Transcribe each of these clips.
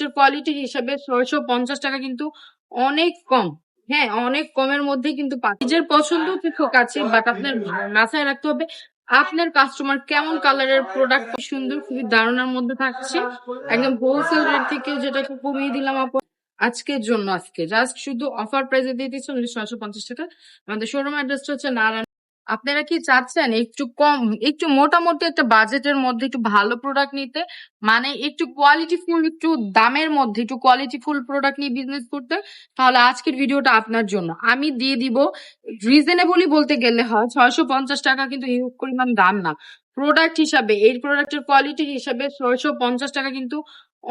প্রোডাক্টের কোয়ালিটি হিসাবে ৬৫০ টাকা কিন্তু অনেক কম। হ্যাঁ, অনেক কমের মধ্যে কিন্তু নিজের পছন্দ ঠিক আছে, বাট আপনার মাথায় রাখতে হবে আপনার কাস্টমার কেমন কালারের প্রোডাক্ট সুন্দর, খুবই দারুণার মধ্যে থাকছে। একদম হোলসেল রেট থেকে যেটাকে কমিয়ে দিলাম আপু আজকের জন্য। আজকে জাস্ট শুধু অফার প্রাইসে দিয়ে দিচ্ছি ৬৫০ টাকা। আমাদের শোরুম অ্যাড্রেসটা হচ্ছে নারায়ণ। আপনারা কি চাচ্ছেন একটু কম, একটু মোটামুটি একটা বাজেটের মধ্যে একটু ভালো প্রোডাক্ট নিতে, মানে একটু কোয়ালিটিফুল, একটু দামের মধ্যে একটু কোয়ালিটিফুল প্রোডাক্ট নিয়ে বিজনেস করতে, তাহলে আজকের ভিডিওটা আপনার জন্য। আমি দিয়ে দিব রিজনেবলই বলতে গেলে হয় ৬৫০ টাকা, কিন্তু এই পরিমাণ দাম না। প্রোডাক্ট হিসাবে এই প্রোডাক্টের কোয়ালিটি হিসাবে ৬৫০ টাকা কিন্তু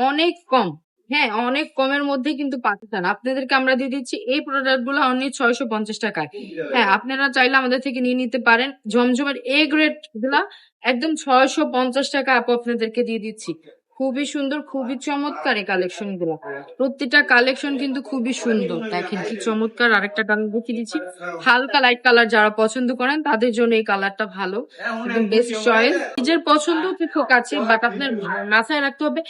অনেক কম। হ্যাঁ, অনেক কমের মধ্যে কিন্তু পাচ্ছেন। আপনাদেরকে আমরা দিয়ে দিচ্ছি এই প্রোডাক্ট গুলো অনলি ৬৫০ টাকায়। হ্যাঁ, আপনারা চাইলে আমাদের থেকে নিয়ে নিতে পারেন। জমজমের এ গ্রেড গুলা একদম ৬৫০ টাকা আপু আপনাদেরকে দিয়ে দিচ্ছি। খুবই সুন্দর, খুবই চমৎকার এই কালেকশন গুলো। প্রত্যেকটা কালেকশন কিন্তু খুবই সুন্দর। দেখেন কি চমৎকার। আরেকটা কালার দেখিয়ে দিচ্ছি, হালকা লাইট কালার যারা পছন্দ করেন তাদের জন্য এই কালারটা ভালো, একদম বেস্ট চয়েস। নিজের পছন্দ ঠিক আছে, বাট আপনার মাথায় রাখতে হবে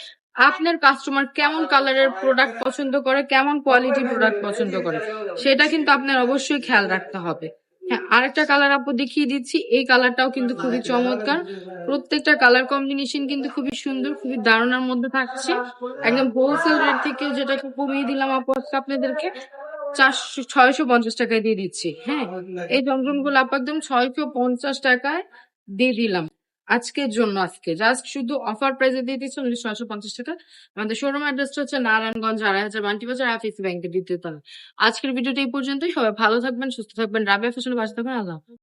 আপনার কাস্টমার কেমন কালারের প্রোডাক্ট পছন্দ করে, কেমন কোয়ালিটির প্রোডাক্ট পছন্দ করে, সেটা কিন্তু আপনার অবশ্যই খেয়াল রাখতে হবে। হ্যাঁ, আরেকটা কালার আপু দেখিয়ে দিচ্ছি, এই কালারটাও কিন্তু খুবই চমৎকার। প্রত্যেকটা কালার কম্বিনেশন কিন্তু খুবই সুন্দর, খুবই দারুণার মধ্যে থাকছে। একদম হোলসেল রেট থেকে যেটাকে কমিয়ে দিলাম আপু আজকে আপনাদেরকে ৬৫০ টাকায় দিয়ে দিচ্ছি। হ্যাঁ, এই জমজম গুলো আপু একদম ৬৫০ টাকায় দিয়ে দিলাম আজকের জন্য। আজকে জাস্ট শুধু অফার প্রাইসে দিয়ে দিচ্ছি ৬৫০ টাকা। আমাদের শোরুম অ্যাড্রেসটা হচ্ছে নারায়ণগঞ্জ, ২৮০০ বান্টি বাজার, আফিস ব্যাংকের দ্বিতীয় তলা। আজকের ভিডিওটা এই পর্যন্তই। সবাই ভালো থাকবেন, সুস্থ থাকবেন, রাবেয়া ফ্যাশনের পাশে থাকবেন। আল্লাহ হাফেজ।